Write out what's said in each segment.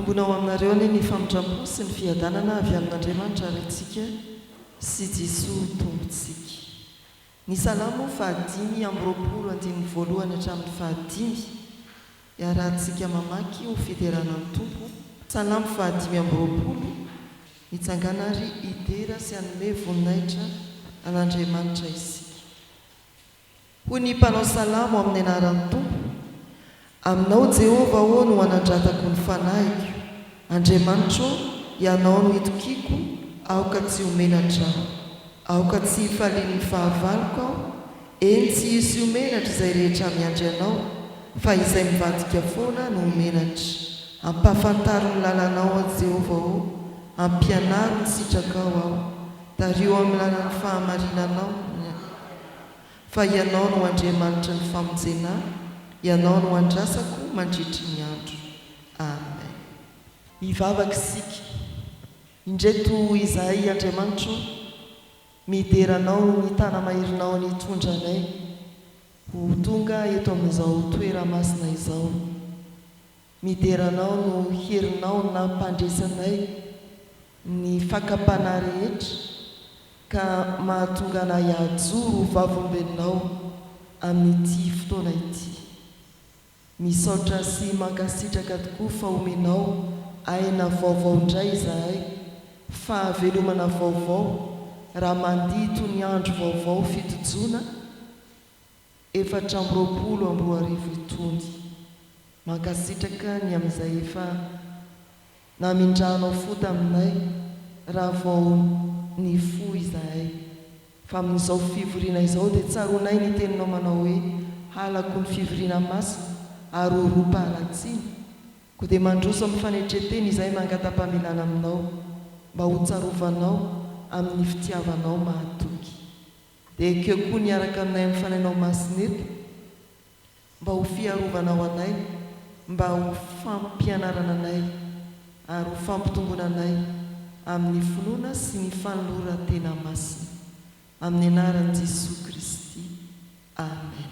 Mampitombonao aminareo ny famitrampo sy ny fiadanana avy amin'Andriamanitra arantsika sy Jesosy tompontsika. Ny salamo 5:2 hatramin'ny 5 iarahantsika mamaky ho fideranan'ny Tompo. Salamo 5:2 mitsanganary idera sy anome voninahitra an'Andriamanitra isika. Hoy ny mpanao salamo amin'ny anaran'ny Tompo: aminao Jehova o no anandratako ny fanahiko, Andriamanitra ianao no itokiko, aoka tsy homenatra aho, aoka tsy hifalian'ny fahavaloko aho, eny tsy hisy homenatra izay rehetra miandry anao, fa izay mivadika foana no homenatra. Ampahafantaro ny lalanao a Jehova o, ampianaro ny sitrakao aho, tario amin'ny lalan'ny fahamarinanao, fa ianao no Andriamanitra ny famonjena, ianao no andrasako mandritry ny andro. Amen. Hivavaka isika indreto izahay Andriamanitra, mideranao ny tana mahirinao ny tondranay ho tonga eto amin'izao toera-masina izao. Mideranao no herinao na mpandresanay ny fakapana rehetra ka mahatonga anay hajoro vavombeninao amin'ity fotoana ity. Misaotra sy mankasitraka tokoa fa omenao aina vaovao indray izahay, fahavelomana vaovao, raha mandihy toy ny andro vaovao fitojoana 420 itony. Mankasitraka ny amin'izay efa namindranao fo taminay raha vao ny fo izahay, fa amin'izao fivoriana izao dia tsaronay ny teninao manao hoe halako ny fivoriana masina ary oroam-pahalatsiny, ko dia mandroso amin'ny fanetreteny izay mangata-pamelana aminao mba ho tsarovanao amin'ny fitiavanao mahatoky. Dia ekeo koa niaraka aminay amin'ny fanainao masina eto mba ho fiarovanao anay, mba ho fampianarana anay ary ho fampitombona anay amin'ny finoana sy ny fanoloran-tena masina, amin'ny anaran'i Jesosy Kristy. Amen.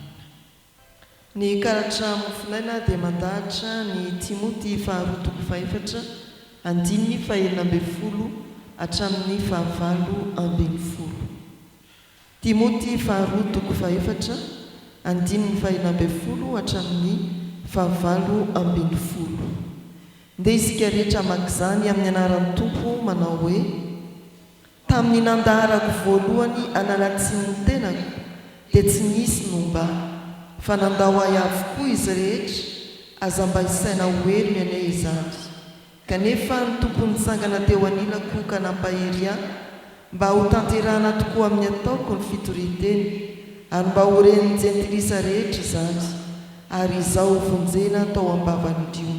Ny karatra mofinaina dia mandahatra ny Timoty 2:4 andininy 12 hatramin'ny 15. Timoty 2:4 andininy 12 hatramin'ny 15. Nde isika rehetra maka izany amin'ny anaran'ny Tompo manao hoe: tamin'ny nandaharako voalohany analatsiny ny tenako dia tsy nisy nomba, fa nandao ahy avokoa izy rehetra aza mba hisaina hoelony anay izany. Kanefa ny Tompony nitsangana teo anilako ka nampahery ahy mba ho tanterahana tokoa amin'ny ataoko ny fitoriteny, ary mba ho ren'ny jentilisa rehetra izany, ary izao vonjena tao ambavany dio.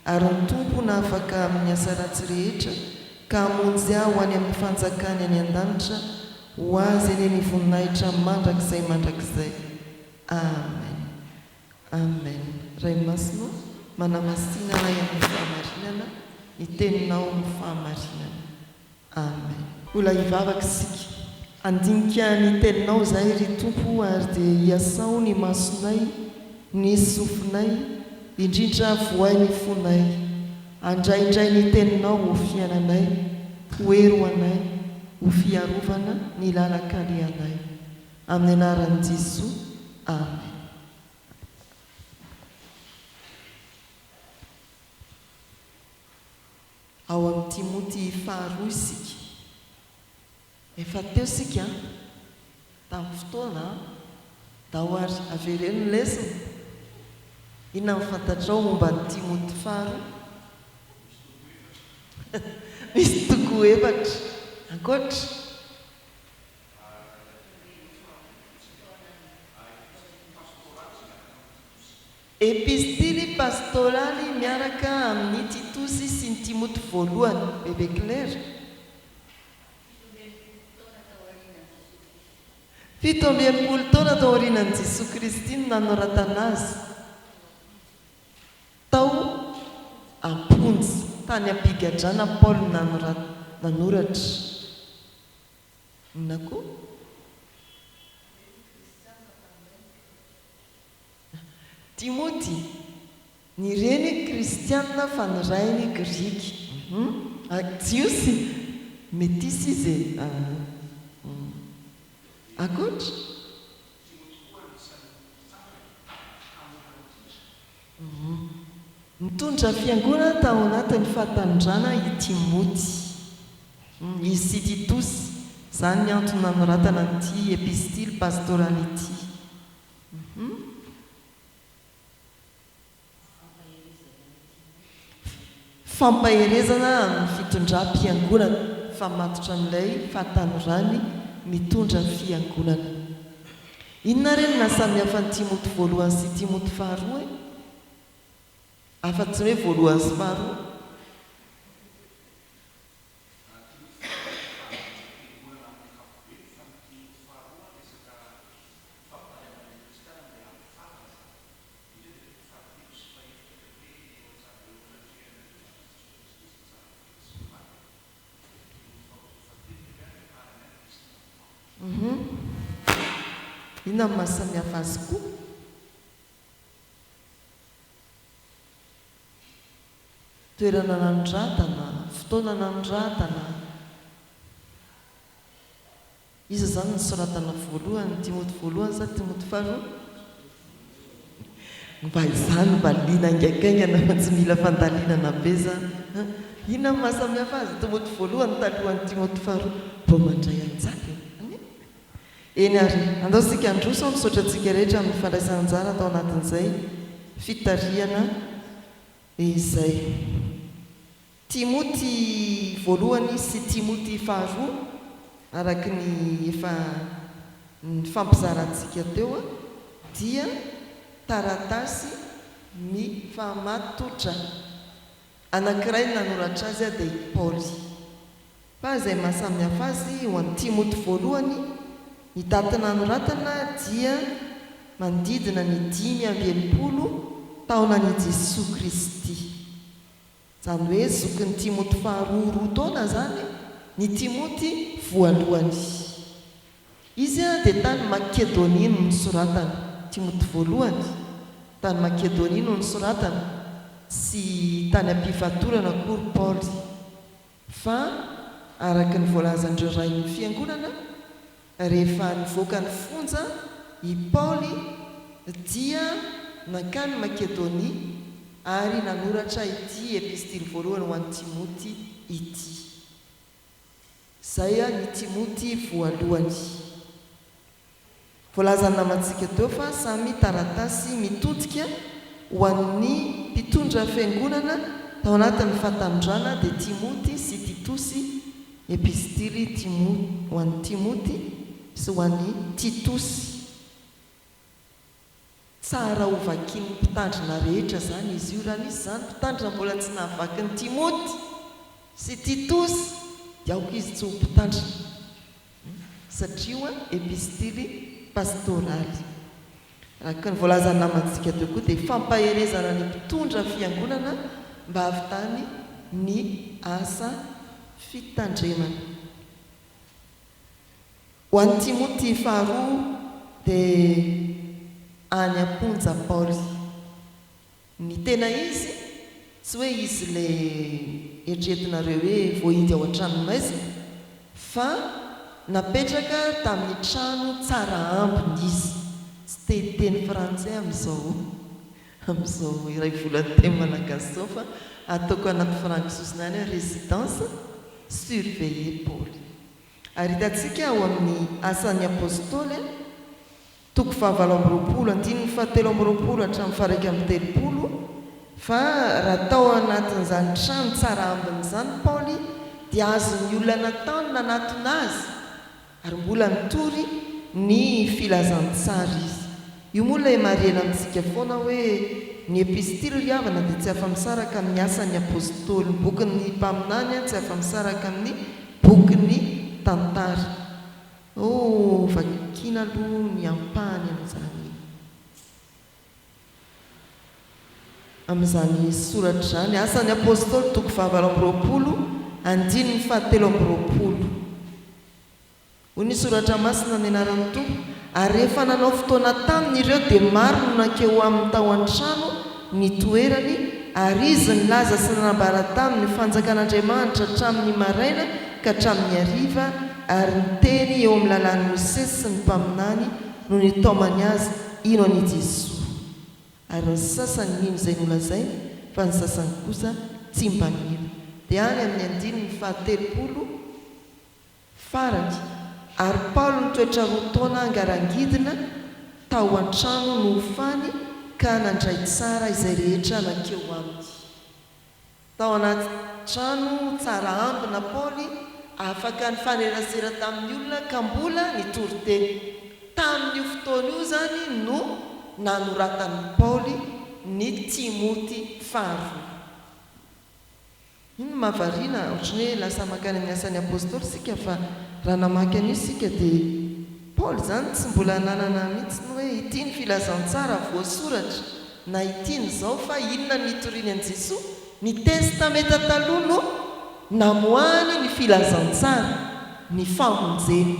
Ary ny Tompo na afaka amin'ny asa ratsy rehetra ka hamonjy aho ho any amin'ny fanjakany any an-danitra, ho azy eny ny voninahitra mandrakizay mandrakizay. Amen. Amen. Ray masina manamasina nay amin'ny fahamarinana, ny teninao ny fahamarinana. Amen. Ola hivavaka isika, andinika ny teninao izay ry Tompo, ary dia hiasao ny masonay, ny sofinay, indrindra voay ny fonay. Andraindray ny teninao ho fiainanay, ho ero anay, ho fiarovana ny lalakale anay. Amin'ny anaran'i Jesosy. Amen. Ao amin'ny Timoty 2 isika. Efa teo isika tamin'ny fotoana da ho ary avereno ny lesona. Inona ny fantatrao momba ny Timoty 2? Misy toko 4 ankoatra. Epistily pastoraly miaraka amin'ny Titosy sy ny Timoty voalohany, bebe Claire. 17 taona tao aorianan'i Jesosy Kristy no nanoratana azy. Tao amponjy tany ampigadrana Paoly nanoratra. Inona koa? Timoty ny reny kristianina fa ny rainy grika jiosy metisy izy akoatra mitondra fiangonana tao anatin'ny fahatandrana i Timoty izy sy Titosy zany ny antony nanoratana an'ity epistile pastoraly ity fampaherezana amin'ny fitondram-piangonana famatotra amin'ilay fahatanyrany mitondra fiangonana. Inona reny na samy hafa ny Timoty voalohany sy Timoty faharoa afa-tsy hoe voalohany sy faharoa inona ny mahasamihafa azy koa toerana nanondratana fotoana nanondratana izy zany ny soratana voalohany Timoty voalohany sa Timoty faharoa mba izany mba liana ngaikaingana fa tsy mila fandalinana be zany inona ny mahasamihafa azy Timoty voalohany talohan'ny Timoty faharoa mbo mandray anjaka eny ary andaosika androso misaotra antsika rehetra amin'ny fandraisananjara atao anatin'izay fitariana izay Timoty voalohany sy Timoty faharoa araky ny efa ny fampizarantsika teo dia taratasy mifamatotra anankiray nanoratra azy dia Paoly fa izay mahasamihafa azy ho an'ny Timoty voalohany ny daty nanoratana dia mandidina ny 580 taonan'i Jesosy Kristy zany hoe zokin'ny Timoty faharoa roa taona zany ny Timoty voalohany izy dia tany Makedonia no nisoratana Timoty voalohany tany Makedonia no nisoratana sy tany ampivatorana akory Paoly fa araky ny voalazandreo ray ny fiangonana rehefa nivoaka ny fonja i Paoly dia nankany Makedonia ary nanoratra ity epistily voalohany ho an'ny Timoty ity zay ny Timoty voalohany voalazana namantsika teo fa samy taratasy mitodika ho an'ny mpitondra fiangonana tao anatin'ny fahatandrana dia Timoty sy Titosy epistily ho an'ny Timoty sy ho an'ny Titosy tsara ho vakian'ny mpitandrina rehetra zany izy io raha nisy zany mpitandrina mbola tsy nahavaky ny Timoty sy Titosy dia aoka izy tsy ho mpitandrina satria epistily pastoraly araka ny voalazana namantsika teo koa dia fampaherezana ny mpitondra fiangonana mba havitany ny asa fitandremana ho an'ny Timoty faharoa dia any amponja Paoly ny tena izy tsy hoe izy le eritreretinareo hoe voahidy ao an-trano izy fa napetraka tamin'ny trano tsara ambiny izy tsy teny frantsay amin'izao iray volany teny malagasy zao fa ataoko anaty frankisosina any résidence surveillée Paoly ary hitantsika ao amin'ny asan'ny apôstôly toko 7 andiny 7 hatramin'ny faraiky amin'ny 30 fa raha tao anatin'izany trano tsara ambiny zany Paoly dia azon'ny olona nataony nanatona azy ary mbola nitory ny filazantsara izy io moa ilay marena amintsika foana hoe ny epistily riavana dia tsy afa-misaraka amin'ny asan'ny apôstôly ny bokin'ny mpaminany tsy afa-misaraka amin'ny bokin'ny tantara vakina aloha ny ampany amin'izany soratra zany asan'ny apôstôly toko 7 andiny 7 ho ny soratra masina ny anaran'ny tompo ary rehefa nanao fotoana taminy ireo dia maro no nankeo amin'ny tao an-trano ny toerany ary izy ny laza sy nanambara tamin'ny fanjakan'Andriamanitra hatramin'ny maraina ka hatramin'ny hariva ary ny teny eo amin'ny lalàn'ny Mosesy sy ny mpaminany no nitaomany azy ino any Jesoa ary ny sasany nino izay nolazainy fa ny sasany kosa tsy mba nino. Dia any amin'ny andininy 30 farany ary Paolo nitoetra 2 taona angarangidina tao an-trano no hofany ka nandray tsara izay rehetra nankeo aminy. Tao anaty trano tsara ambina Paoly afaka ny fanerasera tamin'ny olona ka mbola nitory teny. Tamin'io fotoana io zany no nanoratan'ny Paoly ny Timoty faharoa. Iny mahavariana ohatrany hoe lasa makany amin'ny asan'ny apôstôly sika fa raha namaky an'io sika dia Paoly zany tsy mbola nanana mihitsy ny hoe ity ny filazantsara voasoratra na ity ny zao fa inona ny itoriany an'i Jesoa. Ny testamenta taloha no namoahany ny filazantsara, ny famonjena.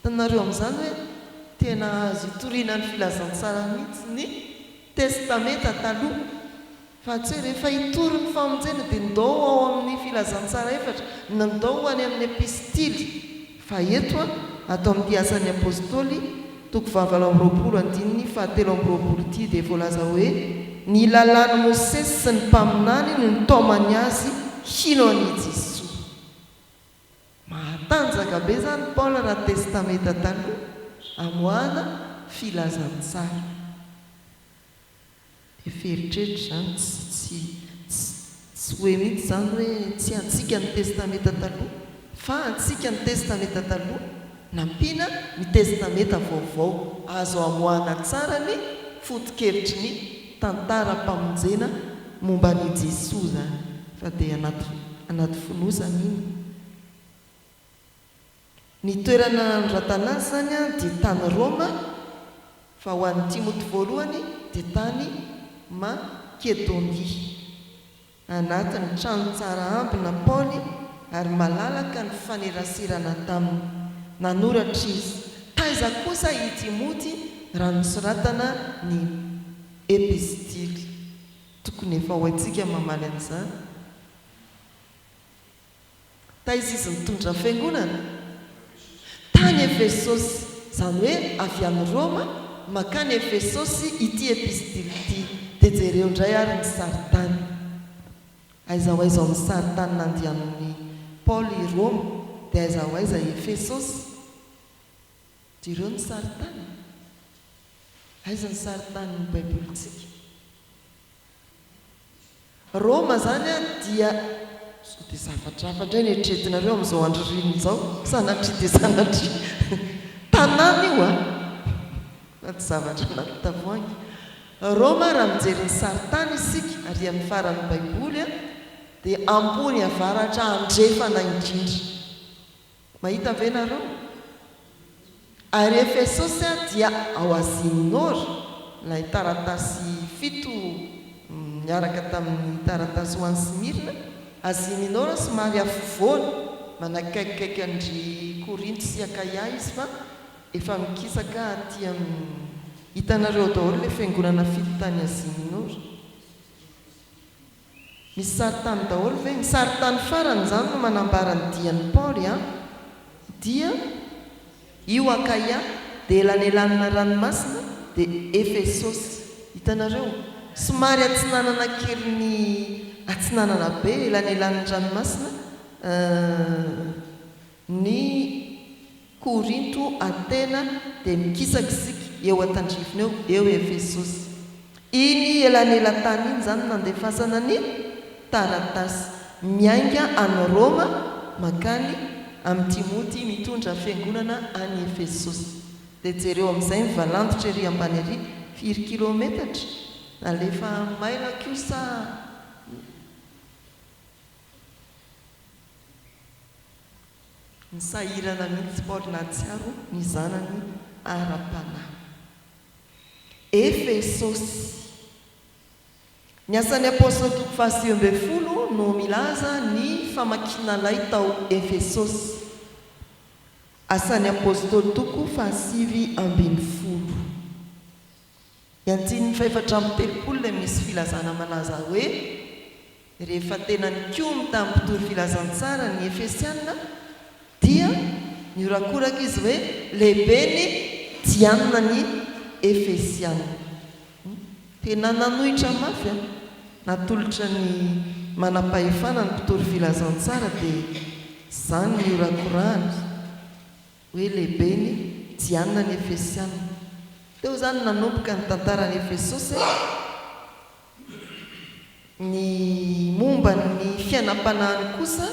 Tanareo amin'izany hoe tena azo itoriana ny filazantsara mihitsy ny testamenta taloha fa tsy hoe rehefa itory ny famonjena dia ndao ao amin'ny filazantsara efatra na ndao any amin'ny epistily. Fa eto atao amin'ny asan'ny apôstôly 2:20 ity dia voalaza hoe ny lalàn'ny Mosesy sy ny mpaminany no nitaomany azy hino an'i Jesoa. Mahatanjaka be zany Paoly raha testamenta taloha amoahana filazantsara. Dia feritreritra zany tsy hoe mihitsy zany hoe tsy antsika ny testamenta taloha fa antsika ny testamenta taloha nampiana ny testamenta vaovao azo amoahana tsara ny foto-kevitry ny tantara-pamonjena momba ny Jesoa zany fa dia anaty fonosana iny. Ny toerana noratana azy zany dia tany Roma fa ho an'ny Timoty voalohany dia tany Makedonia anatin'ny trano tsara ambina Paoly ary malalaka ny faneraserana taminy. Nanoratra izy taiza kosa i Timoty raha nosoratana ny epistily. Tokony efa ho haintsika mamaly an'izany. Taiza izy mitondra fiangonana tany Efesosy, zany hoe avy any Roma makany Efesosy ity epistily ity. Dia jereo indray ary ny saritany. Aiza ho aiza ny saritany nandehan'ny Paoly i Roma dia aiza ho aiza Efesosy. Jereo ny saritany. Aiza ny saritany baibolitsika. Roma zany dia dia zavatra indray ny eritreretinareo amin'izao andro rininy izao sanatria dia sanatria tanàna io tsy zavatra anaty tavoahangy. Roma raha mijery ny saritany isika ary amin'ny faran'ny baiboly dia ambony avaratra andrefana indrindra. Mahita ve nareo? Ary Efesosy dia ao Asia Minora, ilay taratasy 7 miaraka tamin'ny taratasy ho an'ny Smirna. Asia Minora somary afovoany manakaikikaiky andry Korinto sy Akaia izy fa efa mikisaka aty amin'ny hitanareo daholo ilay fiangonana fito tany Asia Minora. Misy saritany daholo ve? Ny saritany farany zany no manambara ny dian'ny Paoly dia io Akaia dia elanelanina ranomasina dia Efesosy. Hitanareo somary atsinanana kely ny atsinanana be elanelan'ny ranomasina ny Korinto, Atena dia mikisaka isika eo an-tandrifina eo Efesosy. Iny elanelan-tany iny zany nandefasana ny taratasy miainga any Roma makany amin'ny Timoty mitondra fiangonana any Efesosy. Dia jereo amin'izay mivalandotra ery ambany ery 4 kilometatra alefa maina kosa ny sahirana mihitsy Paoly natsiaro ny zanany ara-panahy. Efesosy. Ny asan'ny apôstôly 10 no milaza ny famakiana lay tao Efesosy. Asan'ny apôstôly 10. Ny anjin'ny fa7telopolo lay misy filazana malaza hoe rehefa tena ny komy tamin'ny mpitory filazantsara ny efesianina dia ny orakoraka izy hoe lehibe ny dianina ny efesianina. Tena nanohitra mafy a natolotra ny manam-pahefana ny mpitory filazantsara dia zany ny orakorahany hoe lehibe ny dianina ny efesianina. Teo zany nanomboka ny tantarany Efesosy ny momba ny fiainam-panahiny kosa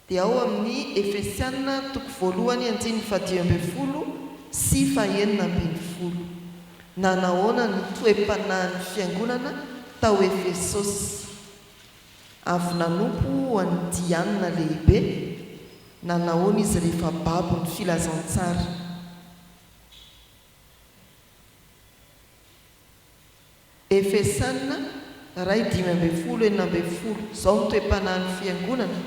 dia ao amin'ny Efesianina toko voalohany andiny 10 sy 9. Nanahoana ny toe-panahin'ny fiangonana tao Efesosy avy nanompo ho an'ny dianina lehibe. Nanahoana izy rehefa babo ny filazantsara. Efesianina 2:10 zao ny toe-panahin'ny fiangonana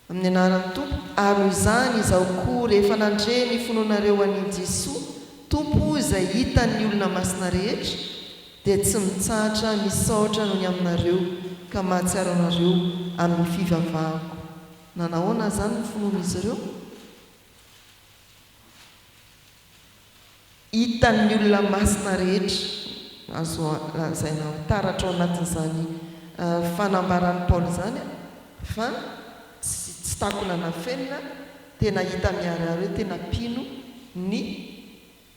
amin'ny anaran'ny tompo. Ary izany izao koa rehefa nandre ny finoanareo an'i Jesoa tompo izay hitan'ny olona masina rehetra dia tsy mitsahatra misaotra noho ny aminareo ka mahatsiaro anareo amin'ny fivavahako. Nanahoana zany ny finoan'izy ireo? Hitan'ny olona masina rehetra. Azo lazaina taratra ao anatin'izany fanambaran'ny Paoly zany fa tsy takona nafenina tena hita miarihary hoe tena pino ny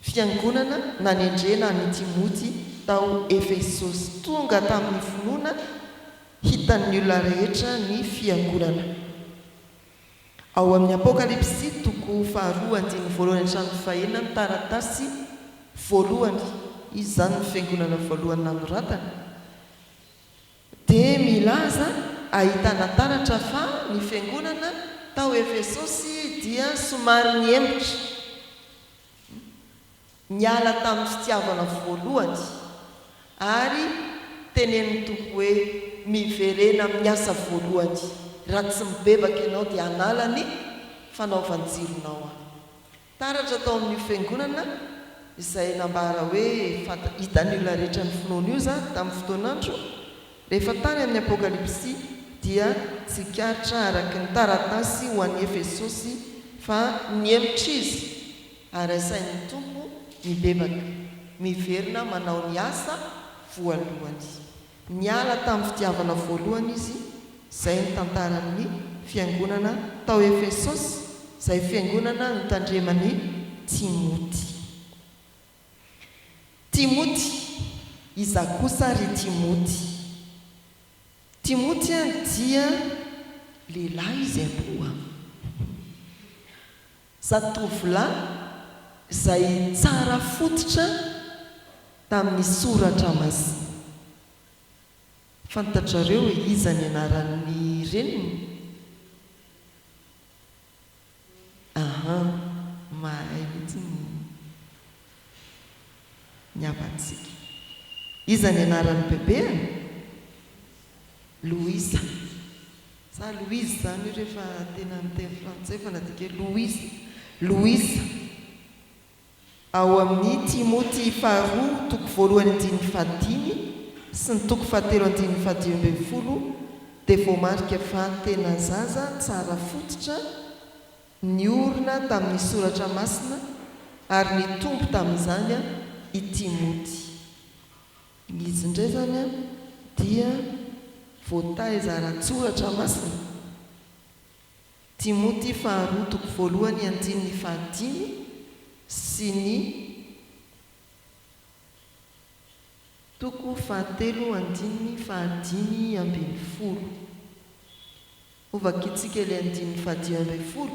fiangonana na ny endrena ny Timoty tao Efesosy. Tonga tamin'ny finoana hitan'ny olona rehetra ny fiangonana. Ao amin'ny Apokalipsy toko 2:2 ny taratasy voalohany. Izy zany ny fiangonana voalohany nanoratana dia milaza ahitana taratra fa ny fiangonana tao Efesosy dia somary niembotra niala tamin'ny fitiavana voalohany ary tenen'ny tompo hoe miverena amin'ny asa voalohany. Raha tsy mibebaka ianao dia anala ny fanaovanjironao. Taratra tao amin'ny fiangonana izay nambara hoe hitan'ny olona rehetra ny finoana io zany tamin'ny fotoanandro. Rehefa tany amin'ny Apokalipsy dia tsikatra araky ny taratasy ho an'ny Efesosy fa niembotra izy ary asain'ny tompo mibebaka miverina manao ny asa voalohany. Niala tamin'ny fitiavana voalohany izy. Izay ny tantaran'ny fiangonana tao Efesosy, izay fiangonana nitandreman'ny Timoty. Timoty, iza kosa ry Timoty? Timoty dia lehilahy izy aboa. Zatovolahy izay tsara fototra tamin'ny soratra masina. Fantatrareo hoe iza ny anaran'ny reniny? Mahay mihitsy ny avantsika. Iza ny anaran'ny bebeany? Louisa. Sa Louise zany rehefa tena miteny frantsay fa nadika Louise. Louisa. Ao amin'ny Timoty 2:2-5 sy ny 7:7 dia voamarika fa tena zaza tsara fototra niorina tamin'ny soratra masina ary nitombo tamin'izany i Timoty. Izy indray zany dia voataiza ara-tsoratra masina. Timoty 2:1-5 sy ny 7:5-10. Ovakitsika ilay 10:10.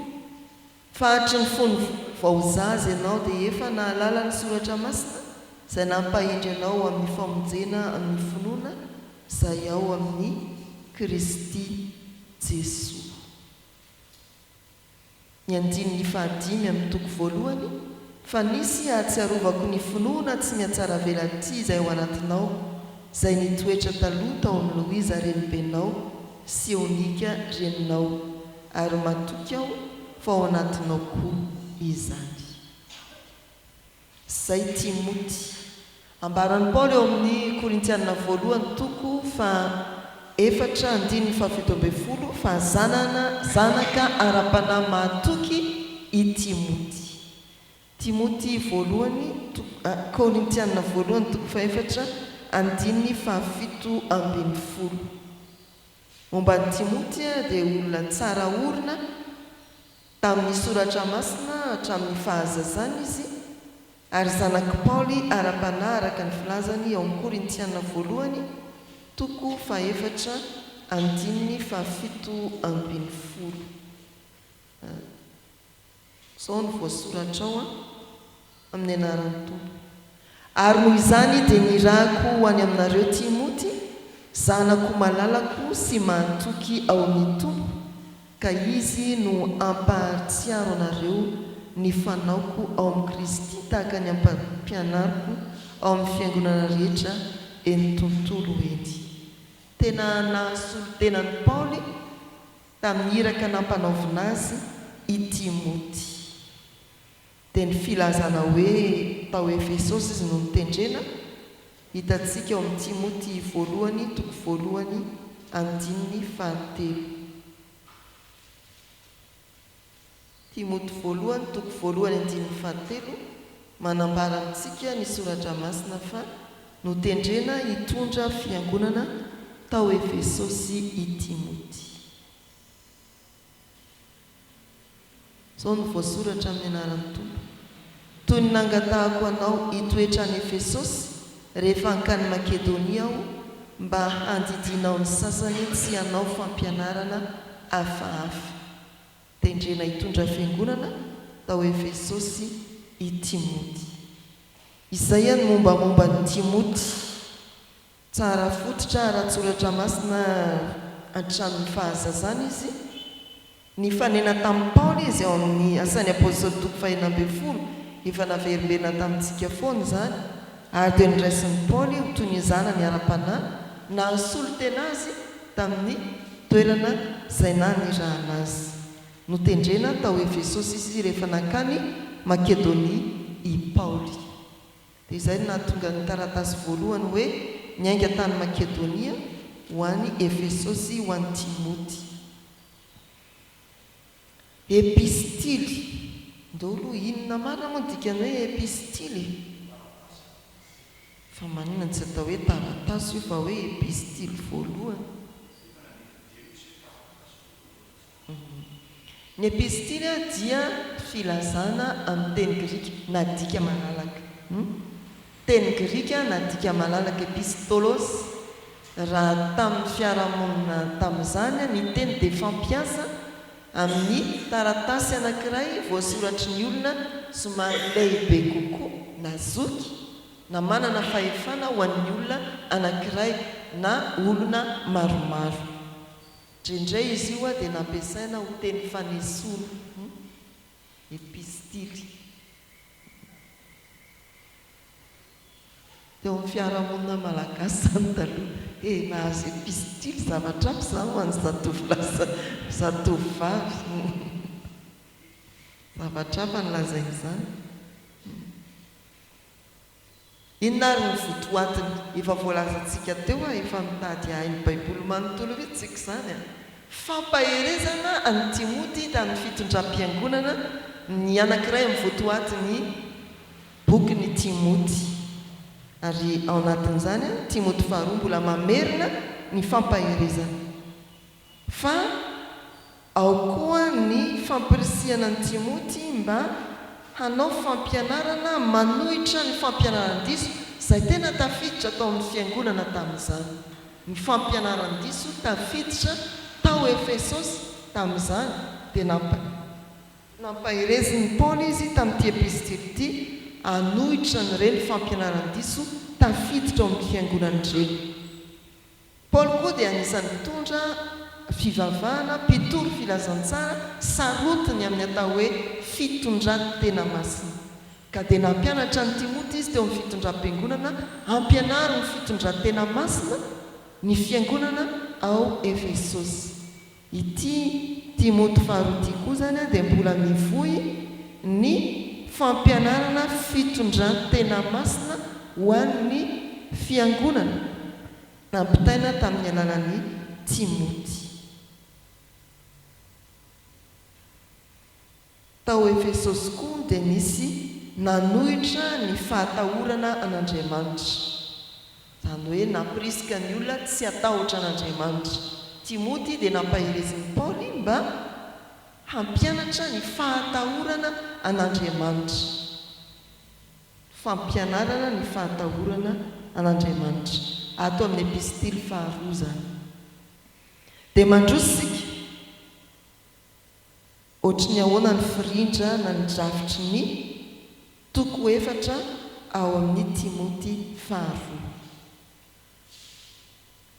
Fahatry ny fony vaozaza ianao dia efa nahalala ny soratra masina izay nampahindry ianao amin'ny famonjena amin'ny finoana izay ao amin'ny Kristy Jesoa. Ny 10:5 amin'ny toko voalohany, fa nisy ahatsiarovako ny finoana tsy mihatsara velanty izay ao anatinao, izay nitoetra taloha tao amin'ny Loiza renibenao sy Eonika reninao, ary matoky aho fa ao anatinao koa izany. Zay Timoty, ambaran'ny paoly eo amin'ny korintianina voalohany toko fa 4:7 fa zanaka ara-panahy mahatoky i Timoty voalohany korintianina voalohany toko fa 4:7 momba ny Timoty dia olona tsara orina tamin'ny soratra masina hatramin'ny fahazazana izy, ary zanaky Paoly ara-panahy araka ny filazany ao amin'ny korintianina voalohany toko fa 4:7 zao ny voasoratra ao amin'ny anaran'ny tompo. Ary noho izany dia nirahako ho any aminareo Timoty, zanako malalako sy mahatoky ao amin'ny tompo, ka izy no ampahatsiaro anareo ny fanaoko ao amin'ny Kristy tahaka ny ampianariko ao amin'ny fiangonana rehetra eny tontolo eny. Tena nahasolo tenany Paoly tamin'ny iraka nampanaovina azy i Timoty. Dia ny filazana hoe tao Efesosy izy no nitendrena hitantsika ao amin'ny Timoty voalohany toko voalohany 9:7. Timoty voalohany toko voalohany 9:7 manambara amintsika ny soratra masina fa notendrena hitondra fiangonana tao Efesosy i Timoty. Zao ny voasoratra amin'ny anaran'ny tompo. Toy ny nangatahako anao hitoetra any Efesosy rehefa hankany Makedonia aho mba handidinao ny sasany tsy hanao fampianarana hafahafa. Tendrena hitondra fiangonana tao Efesosy i Timoty. Izay any mombamomba ny Timoty, tsara fototra ara-tsoratra masina hatramin'ny fahazazana izy. Ny fanena tamin'ny Paoly izy ao amin'ny asany apôstôly toko fa 9 efa naverimberina tamintsika foana izany, ary dia niraisin'ny Paoly ho toy ny zanany ara-panahy nahasolo tena azy tamin'ny toerana izay nanirahana azy. Notendrena tao Efesosy izy rehefa nakany Makedonia i Paoly. Dia izay nahatonga ny taratasy voalohany hoe niainga tany Makedonia ho any Efesosy ho any Timoty. Epistily. Ndolo inona marina moa dikany hoe epistily? Fa maninona tsy atao hoe taratasy io fa hoe epistily voalohany. Ny epistily dia filazana amin'ny teny Grika na dika malalaka. Teny Grika na dika malalaka epistolos. Raha tamin'ny fiarahamonina tamin'izany ny teny dia fampiasa amin'ny taratasy anankiray voasoratry ny olona somary lehibe kokoa na zoky na manana fahefana ho an'ny olona anankiray na olona maromaro. Indray izy io dia nampiasaina ho teny fanesoana epistily. Teo amin'ny fiarahamonina malagasy zany taloha nahazo epistily zavatra aby zany ho an'ny zatovovavy zavatra aby nylazainy izany. Inona ary ny votoatiny efa voalazantsika teo efa mitady hainy baiboly manontolo vitsika izany fampaherezana any Timoty tamin'ny fitondram-piangonana. Ny anankiray amin'ny votoatiny bokyny Timoty, ary ao anatin'izany Timoty faharoa mbola mamerina ny fampaherezana. Fa ao koa ny fampirisihana ny Timoty mba hanao fampianarana manohitra ny fampianaran-diso izay tena tafiditra tao amin'ny fiangonana tamin'izany. Ny fampianaran-diso tafiditra tao Efesosy tamin'izany dia nampahereziny Paoly izy tamin'ity epistily ity hanohitra ny reny fampianaran-diso tafiditra ao amin'ny fiangonana ireny. Paoly koa dia anisan'ny mitondra fivavahana, mpitoro filazantsara, sarotiny amin'ny atao hoe fitondran tena masina. Ka dia nampianatra ny Timoty izy teo amin'ny fitondram-piangonana hampianary ny fitondran tena masina ny fiangonana ao Efesosy. Ity Timoty faharoa ity koa zany dia mbola mivohy ny fampianarana fitondran tena masina hoan'ny fiangonana nampitaina tamin'ny alalan'ny Timoty. Tao Efesosy koa dia nisy nanohitra ny fahatahorana an'Andriamanitra, izany hoe namprisika ny olona tsy hatahotra an'Andriamanitra. Timoty dia nampahirezin'ny Paoly mba hampianatra ny fahatahorana an'Andriamanitra, fampianarana ny fahatahorana an'Andriamanitra ato amin'ny epistily faharoa zany. Dia mandrosika ohatry ny ahoana ny firindra na ny drafitry ny toko 4 ao amin'ny Timoty faharoa.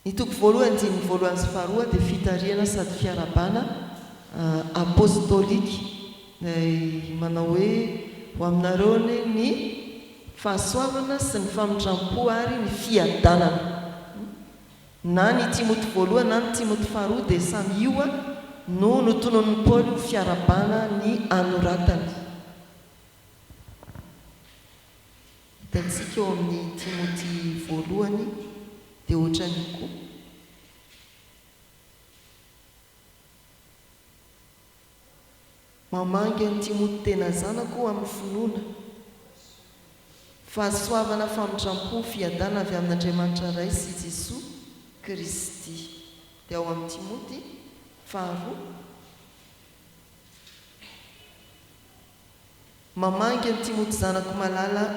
Ny toko 1 ny 1 sy faharoa dia fitariana sady fiarabana apostolika, manao hoe ho aminareo ny fahasoavana sy ny famindram-po ary ny fiadanana. Na ny Timoty 1 na ny Timoty faharoa dia samy io no notonon'ny Paoly ho fiarabana ny anoratany. Hitantsika eo amin'ny Timoty 1 dia ohatrany koa. Mamanga ny Timoty tena zanako amin'ny finoana, fahasoavana famindram-po fiadana avy amin'Andriamanitra ray sy Jesosy Kristy. Dia ao amin'ny Timoty faharoa. Mamanga ny Timoty zanako malala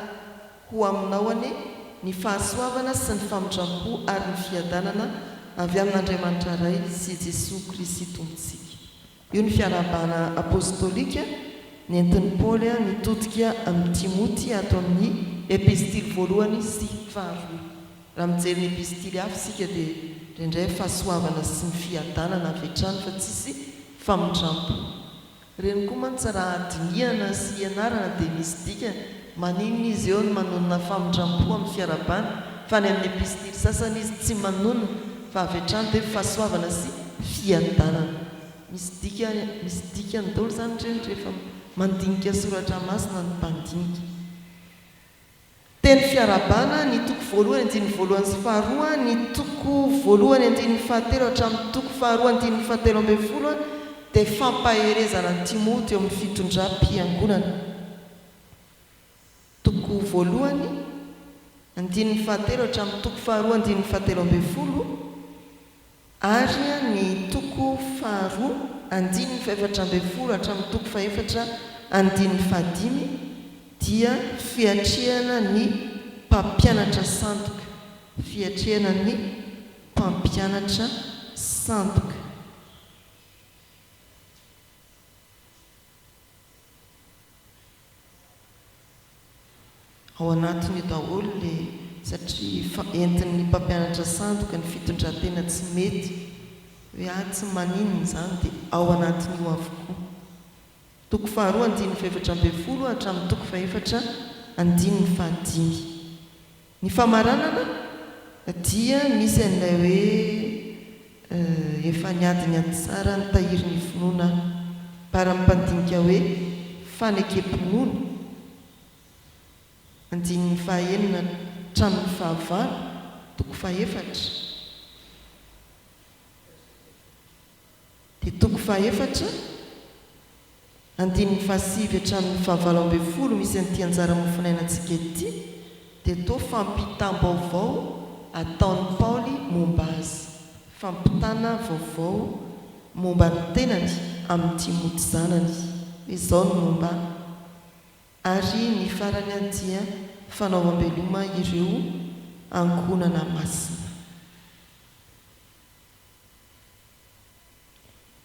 ho aminao ane ny fahasoavana sy ny famindram-po ary ny fiadanana avy amin'Andriamanitra ray sy Jesosy Kristy tompontsika. Io ny fiarabana apostolika nentin'ny Paoly nitodika amin'ny Timoty ato amin'ny epistily 1 sy faharoa. Raha mijery ny epistily hafa isika dia indray fahasoavana sy ny fiadanana avy hatrany fa tsisy famindram-po. Reny koa mantsy raha adiniana sy ianarana dia misy dika maninona izy eo ny manonona famindram-po amin'ny fiarabana, fa ny amin'ny epistily sasany izy tsy manonona fa avy hatrany dia fahasoavana sy fiadanana. Misy dika ny dolo zany reny rehefa mandinika soratra masina ny mpandinika. Teny fiarabana ny toko 1 sy faharoa, ny toko 1 fahatelo hatramin'ny toko faharoa 17 dia fampaherezana ny Timoty eo amin'ny fitondram-piangonana. Toko 1 fahatelo hatramin'ny toko faharoa 17 ary ny toko faharoa 14 hatramin'ny toko faefatra 15 dia fiatrehana ny mpampianatra sandoka, fiatrehana ny mpampianatra sandoka. Ao anatiny daholo le satria entin'ny mpampianatra sandoka ny fitondrantena tsy mety hoe tsy maninona zany dia ao anatiny io avokoa. Toko faharoa 17 hatramin'ny toko faefatra 15. Ny famaranana dia misy an'ilay hoe efa niadiny antsara ny tahiry ny finoana para mimpandinika hoe fanekempinoana 19 hatramin'ny fahavalo toko faefatra. Dia toko faefatra 19 hatramin'ny fahavalo 12 misy an'ity anjara mofinainantsika ity dia toa fampitam-baovao ataon'ny Paoly momba azy, fampitana vaovao momba ny tenany amin'ny Timoty zanany, izao ny momba. Ary ny farany dia fanaovam-beloma ireo angonana masina.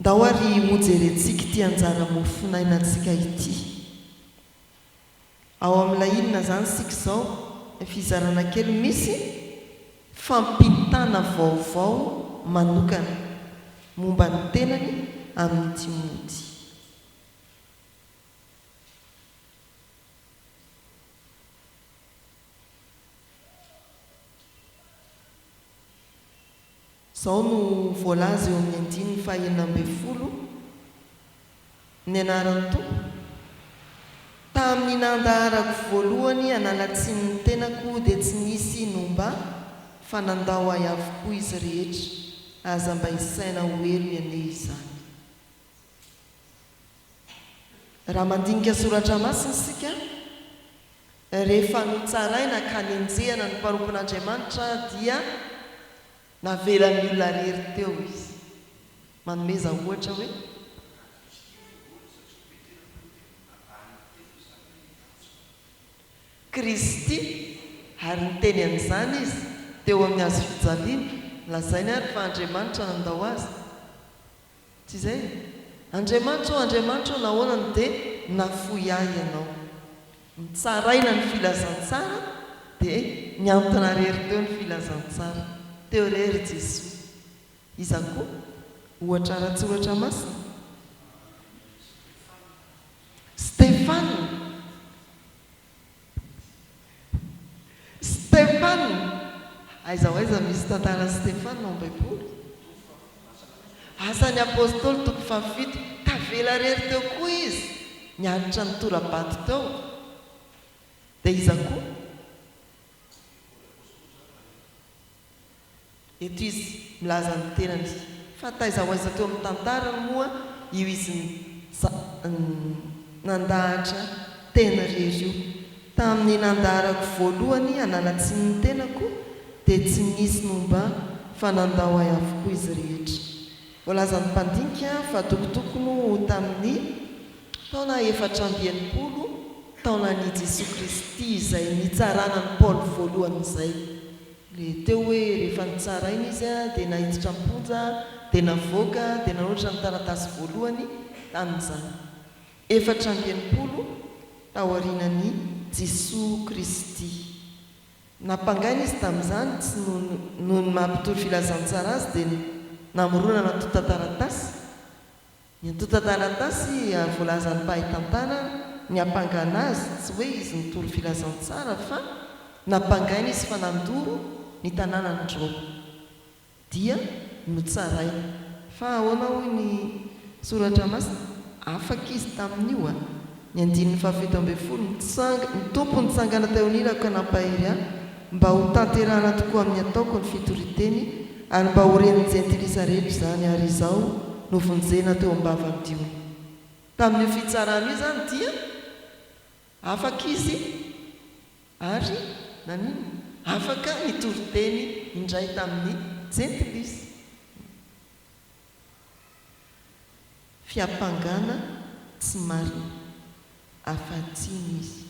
Ndao ary mojerentsika ity anjara mofinainantsika ity. Ao amin'ilay inona zany sika izao fizarana kely misy fampitana vaovao manokana momba ny tenany amin'ny Timoty. Zao no voalaza eo amin'ny 19 ny anaran'ny Tompo. tamin'ny nandaharako voalohany analatsiny ny tenako dia tsy nisy nomba fa nandao ahy avokoa izy rehetra aza mba isaina hoelo ane izany. Raha mandinika soratra masina sika, rehefa notsaraina ka nenjehana ny mpanompon'Andriamanitra dia navelan'ny olona rery teo izy. Manomeza ohatra hoe Kristy ary niteny an'izany izy teo amin'ny hazo fijaliana, lazainy ary fa Andriamanitra nandao azy. Tsy izay? Andriamanitra nahoana dia nafoy ahy ianao. Nitsaraina ny filazantsara dia niantona rery teo ny filazantsara. Teo rery Jesosy. Iza koa ohatra ratsoratra masina. Stefana aiza misy tantara Stefana ao am-baiboly. Asan'ny apôstôly toko 7 tavela rery teo koa izy niaritra ny tora-bato teo. Dia iza koa eto izy milaza ny tenany fa taiza hoaiza teo amin'ny tantarany moa io izy nandahatra tena rery io. Tamin'ny nandaharako voalohany analatsiny ny tenako dia tsy nisy nomba fa nandao ahy avokoa izy rehetra. Voalazan'ny mpandinika fa tokotokony ho tamin'ny taona 480 taonan'i Jesosy Kristy izay nitsarana ny Paoly voalohany izay. Le teo hoe rehefa nitsaraina izy dia nahiditra amponja dia navoaka dia nanolotra ny taratasy voalohany tamin'izany 480 taorianan'i Jesosy Kristy. Napangaina izy tamin'izany tsy noho ny mampitory filazantsara azy dia namorona natota taratasy. Ny natota taratasy voalazan'ny mpahay-tantara ny ampangana azy tsy hoe izy nitory filazantsara fa napangaina izy fa nandoro ny tanàna ny Roma dia notsaraina. Fa ahoana hoy ny soratra masina afaka izy tamin'io ny 7:10 ny tompo nitsangana teo niraka nampahery ahy mba ho tanterahana tokoa amin'ny ataoko ny fitoriteny ary mba ho ren'ny jentilisa rehetra izany ary izao no vonjena teo ambavany diony. Tamin'io fitsarana io zany dia afaka izy ary nanino afaka nitoriteny indray tamin'ny jentilisa. Fiampangana tsy marina afatsiny izy.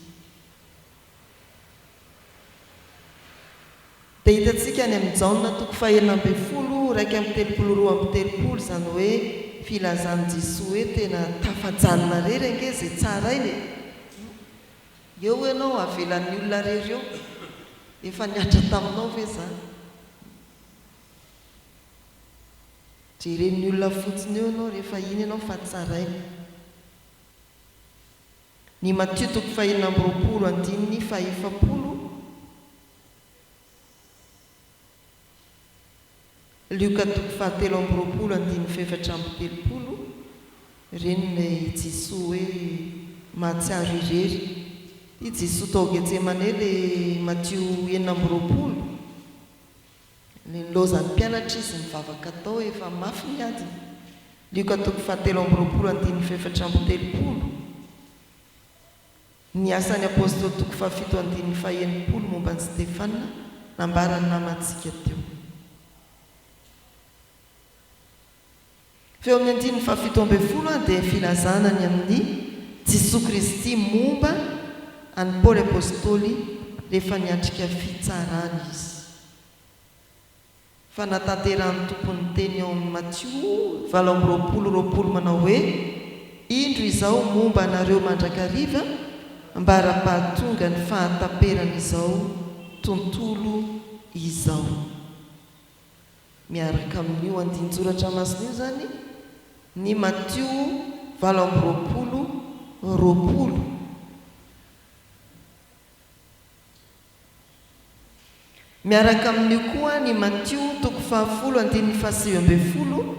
Dia hitantsika any amin'ny Jaona toko 1:20 izany hoe filazan'i Jesosy hoe tena tafajanona rery ange izay tsara iny. Eo ianao avelan'ny olona rery eo efa niatra taminao ve zany? Jeren'ny olona fotsiny eo ianao rehefa iny ianao fa tsaraina. Ny Matthieu toko 1:20 Luka toko 7:30 reny ilay Jesosy hoe mahatsiaro irery. I Jesosy tao Getsemane le Matthieu 9:20 le nilozan'ny mpianatra izy mivavaka tao efa mafy miadiny. Luka toko 7:30 ny asan'ny apôstôly toko 7:90 momba ny Stefana nambarany namantsika teo. Feo amin'ny 7:70 dia filazana ny amin'ny Jesosy Kristy momba any Paoly apôstôly rehefa niatrika fitsarana izy. Fa natanterahany tompony teny ao amin'ny Matthieu 20:20 manao hoe indro izao momba anareo mandrakariva mba raha-pahatonga ny fahataperana izao tontolo izao. Miaraka amin'io andinjoratra masina io zany ny Matthieu 20:20. Miaraka amin'io koa ny Matthieu toko 10:7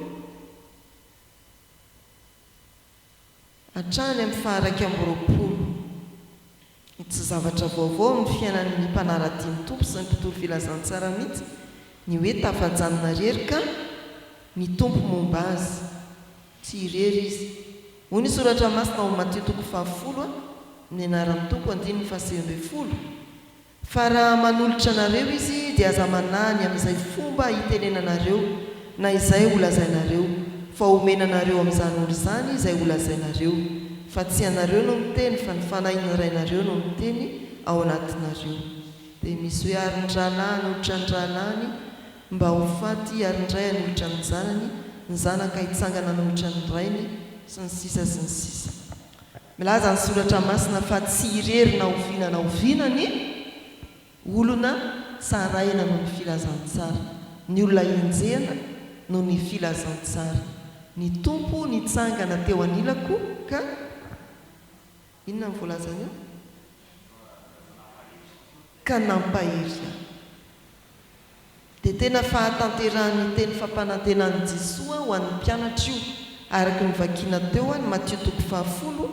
hatrany amin'ny 12. tsy zavatra vaovao ny fiainan'ny mpanaradiany tompo sy ny tontolo filazantsara mihitsy ny hoe tafajanona rery ka ny tompo momba azy tsy irery izy. Hoy ny soratra masina ao Mateo 10 ny anaran'ny tompo 10:20. Fa raha manolotra anareo izy dia aza manany amin'izay fomba hitenenanareo na izay holazainareo, fa omenanareo amin'izany olo izany izay holazainareo, fa tsy anareo no miteny fa ny fanahin'ny rainareo no miteny ao anatinareo. Dia misy hoe arin-drahalahy hanolotra ny rahalahiny mba ho faty arin-dray hanolotra ny zanany, ny zanaka hitsangana hanolotra ny rainy sy ny sisa sy ny sisa. Milaza ny soratra masina fa tsy irery na oviana ny olona tsaraina no ny filazantsara, ny olona enjehana no ny filazantsara. Ny tompo nitsangana teo anilako ka inona ny voalazany eo? Ka nampahery. Dia tena fahatanterahany teny fampanantenan'ny Jesoa ho an'ny mpianatra io, araka ny vakiana teo any Mateo 10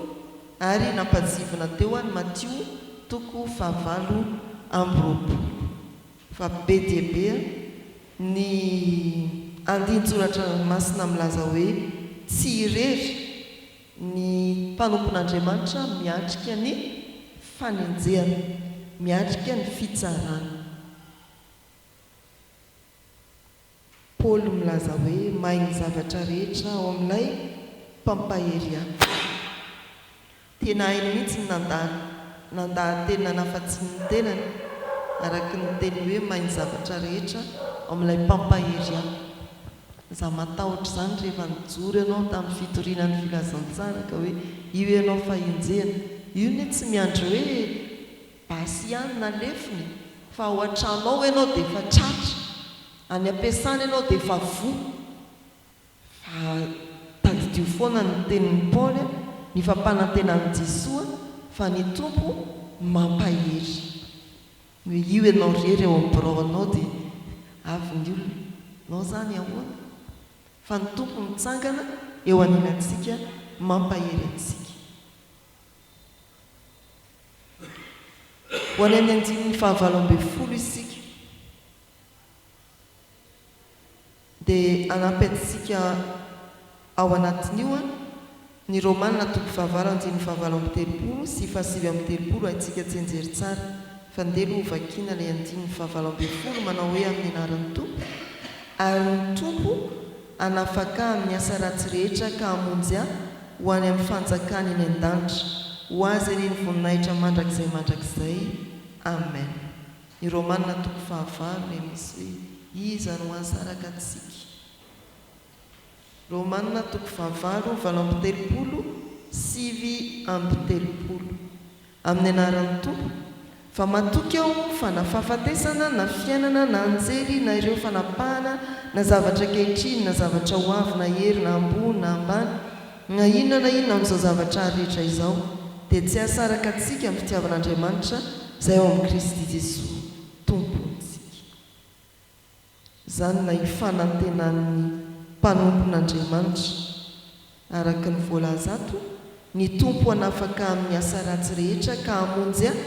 ary nampazivina teo any Mateo 9:20. Fa be dia be ny andin-tsoratra masina milaza hoe tsy irery ny mpanompon'Andriamanitra miatrika ny fanenjehana, miatrika ny fitsarana. Paoly milaza hoe mahay ny zavatra rehetra ao amin'ilay mpampahery ahy. Tena hainy mihitsy ny nandahan-tenina nafatsy ny tenany araka ny teny hoe mahay ny zavatra rehetra ao amin'ilay mpampahery ahy. Za matahotra izany rehefa nijoro ianao tamin'ny fitorinan'ny filazantsara ka hoe io ianao fahenjehana, io ny tsy miandro hoe basy ihany na lefiny, fa ao an-tranao ianao dia efa tratra, any am-piasana ianao dia efa vo. Fa tadidio foana ny tenin'ny Paoly, ny fampanantenan'i Jesoa, fa ny tompo mampahery. Hoe io ianao rery eo ambiraonao dia avy ny olona, nao zany ahoana? Fa ny tompo mitsangana eo anilantsika mampahery antsika. Ho any amin'ny 9:20 isika dia anampy antsika ao anatin'io ny Romanina 9:20 sy 7:30 antsika tsy enjery tsara, fa ndelo ho vakiana ilay 9:20 manao hoe amin'ny anaran'ny tompo. Ary ny tompo anafaka amin'ny asa ratsy rehetra ka hamonjy ahy ho any amin'ny fanjakany eny an-danitra, ho azy eny ny voninahitra mandrakizay. Amen. Ny Romanina 9:20 misy hoe iza no ansaraka antsika. Romanina 9:20 7:30 amin'ny anaran'ny tompo. Fa matoky aho fa na fahafatesana na fiainana na anjery na ireo fanapahana na zavatra ankehitriny na zavatra ho avy na hery na ambony na ambany na inona amin'izao zavatra rehetra izao dia tsy asaraka antsika amin'ny fitiavan'Andriamanitra izay ao amin'ny Kristy Jesosy tompontsika. Izany na hifanantenan'ny mpanompon'Andriamanitra araka ny voalaza ato, ny tompo anafaka amin'ny asa ratsy rehetra ka hamonjy ahy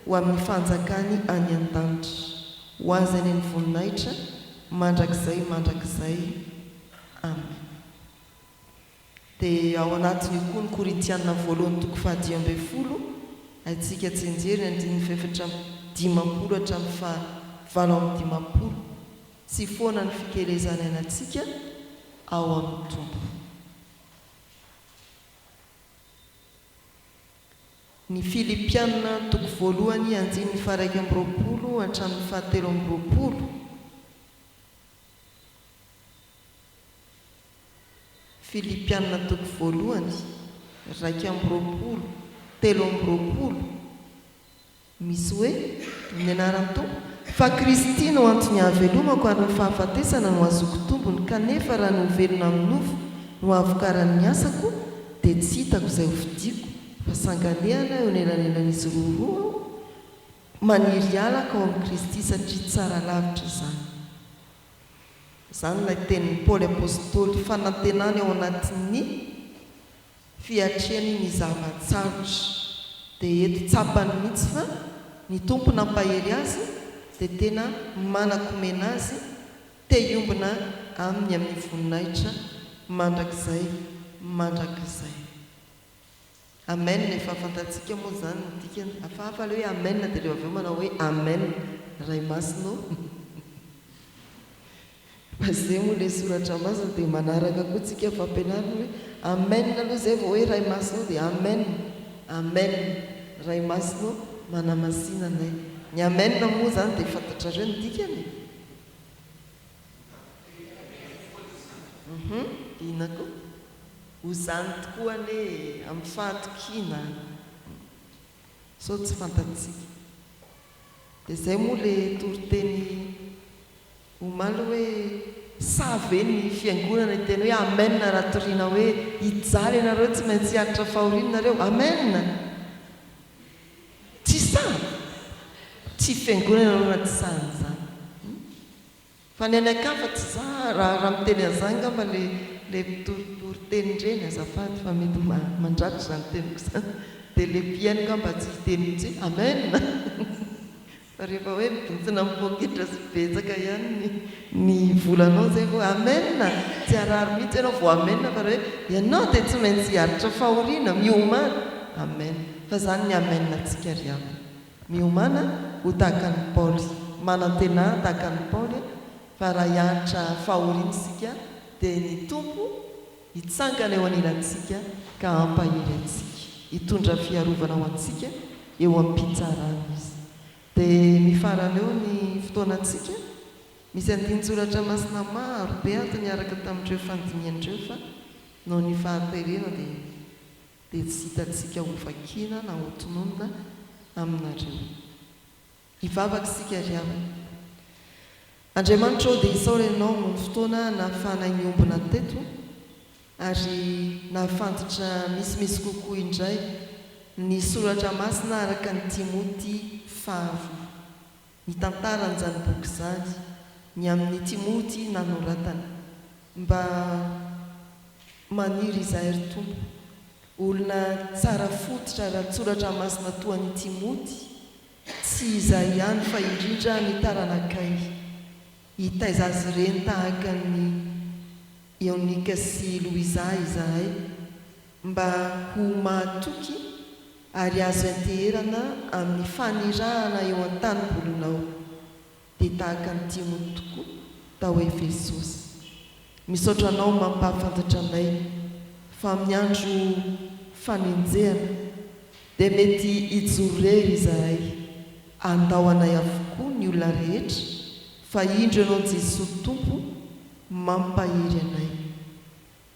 ho amin'ny fanjakany any an-danitra, ho azy any amin'ny voninahitra mandrakizay. Amen. Dia ao anatiny koa ny Korintianina 1:10 antsika tsy enjery 9:50 hatramin'ny 7:50 sy foana ny fikelezana antsika ao amin'ny tompo. Ny Filipianina 1:1 hatramin'ny 7:20. Filipianina 1:2-3:20 misy hoe ny anaran'ny tompo. Fa Kristy no antony hahavelomako ary ny fahafatesana no azoko tombony, kanefa raha ny velona amin'ny nofo no avokaran'ny asako dia tsy hitako izay hovidiako, fa sanganehana eo nelan'elan'izy roa maniry alaka ao amin'ny Kristy satria tsara lavitra izany. Izany ilay tenin'ny Paoly apôstôly fanantenany ao anatin'ny fiatrehany ny zavatsarotra dia eto tsapany mihitsy fa ny tompo nampahery azy dia tena manakomena azy te iombona amin'ny voninahitra mandrakizay mandrakizay. Amen. Efa fantatsika moa zany dikany afahafa le hoe amen dia rehefa aveo manao hoe amen ray masino fa zay moa le soratra masina dia manaraka koa tsika fampianarina hoe amen aloha zay vao hoe ray masino dia amen amen ray masino manamasinanay. Ny amen moa zany dia fantatrareo ny dikany inako ho zany tokoa ane amin'ny fahatokina so tsy fantatsika dia zay moa le toriteny omaly hoe savy ny fiangonana teny hoe amen raha toriana hoe hijaly ianareo tsy maintsy hiaritra fahorinanareo amen tsy sany tsy fiangonana aloha tsy sany zany fa ny anakafa tsy za raha miteny an'izany ngamba le toriteny ndreny azafady fa mety mandratra zany teniko zany dia le mpiaino ngamba tsy hiteny mihitsy amen fa rehefa hoe mibontsina mipoketra sy betsaka ihany ny volanao zay vo amen tsy arary mihitsy ianao vo amen fa raha hoe ianao dia tsy maintsy hiaritra fahoriana miomana amen fa zany ny amen atsika ry avy miomana ho tahaka ny Paoly manantena tahaka ny Paoly fa raha hiaritra fahoriana isika dia ny tompo hitsangana eo anilantsika ka ampahery antsika hitondra fiarovana ho antsika eo am-pitsarana izy. Dia mifarana eo ny fotoanantsika misy andinitsoratra masina maro be ato niaraka tamin'ireo fandinian'ireo fa no ny fahaterena dia tsy hitantsika ho vakiana na ho tononona aminareo. Hivavaka isika ry avy Andriamanitra dia isaora ianao no ny fotoana nahafahana niombona teto ary nahafantotra misimisy kokoa indray ny soratra masina araka ny Timoty 5 ny tantaran'izany boky izany ny amin'ny Timoty nanoratana mba maniry izahay ry tompo olona tsara fototra raha soratra masina toa ny Timoty tsy izahay ihany fa indrindra ny taranakay hitaiza azy ireny tahaka ny Eonika sy Loiza izahay mba ho mahatoky ary azo anteherana amin'ny fanirahana eo an-tanimbolonao dia tahaka ny Timoty tokoa tao Efesosy. Misaotra anao mampahafantatra anay fa amin'ny andro fanenjehana dia mety hijoro rery izahay andao anay avokoa ny olona rehetra fa indro ianao Jesosy tompo mampahery anay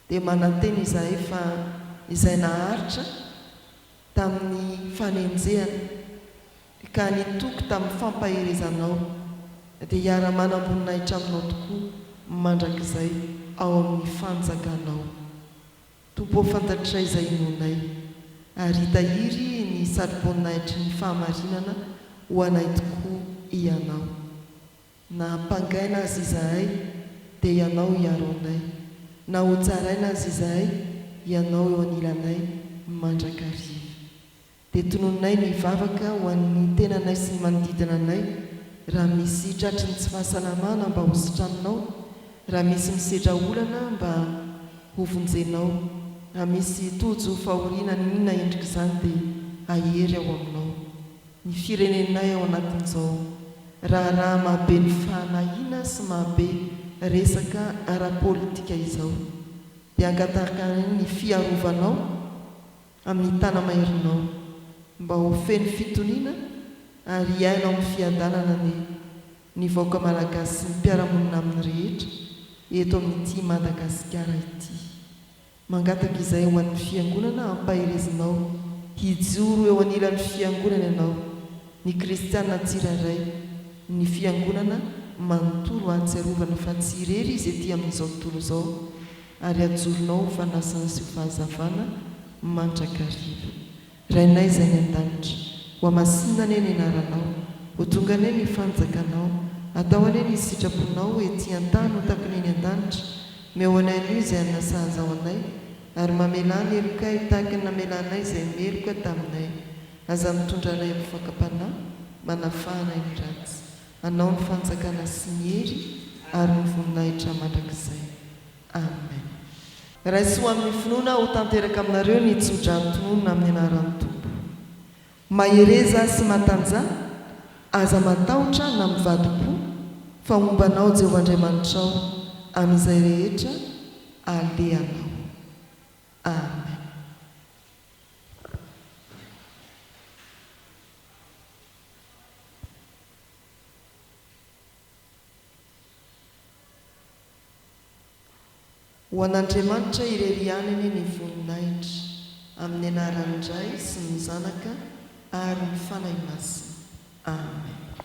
dia mananteny izahay fa izay naharitra tamin'ny fanenjehana ka nitoky tamin'ny fampaherezanao dia hiara-manam-boninahitra aminao tokoa mandrakizay ao amin'ny fanjakanao. Tompo fantatra izay inonay ary hitahiry ny saro-boninahitry ny fahamarinana ho anay tokoa ianao. Na hampangaina azy izahay dia ianao hiaro anay, na ho tsaraina azy izahay ianao eo anilanay mandrakariva. Dia tonononay ny vavaka ho an'ny tenanay sy ny manodidina anay raha misy tratry ny tsy fahasalamana mba ho sitranonao, raha misy misedra olana mba ho vonjenao, raha misy tojo fahoriana ny inona endrika izany dia ahery ao aminao. Ny firenenay ao anatin'izao raha mahabe ny fanahiana sy mahabe resaka ara-politika izao dia angatahaka ny fiarovanao amin'ny tanamairinao mba ho feno fitoniana ary hiainao amin'ny fiadanana ny vahoaka malagasy sy ny mpiaramonina amin'ny rehetra eto amin'ity Madagasikara ity. Mangataka izay ho an'ny fiangonana ampaherezinao hijoro eo anilan'ny fiangonana ianao, ny kristiana tsiraray, ny fiangonana manontolo ahatsiarovana fa tsy irery izy ety amin'izao tontolo izao ary ajoronao fanasana sy fahazavana mandrakariva. Rainay izay ny an-danitra ho amasinina ane ny anaranao, ho tonga ane ny fanjakanao, atao ane ny sitraponao ety an-tany ho takony eny an-danitra. Meo anay anio izay anasahazao anay ary mamelany elokay tahaka ny namelanay izay meloka taminay aza mitondra lay mifakam-panahy manafahana iny ratsy anao ny fanjakana sy ny hery ary ny voninahitra mandrakizay. Amen. Raha sy ho amin'ny finoana ho tanteraka aminareo ny tsodranotonona amin'ny anaran'ny Tompo. Mahereza sy matanjah aza matahotra na mivadi-po fa mombanao Jehovah Andriamanitrao amin'izay rehetra aleanao. Amen. Ho an'Andriamanitra irery aniny ny voninahitra amin'ny anaran'ny Ray sy ny Zanaka ary ny fanahy masina. Amen.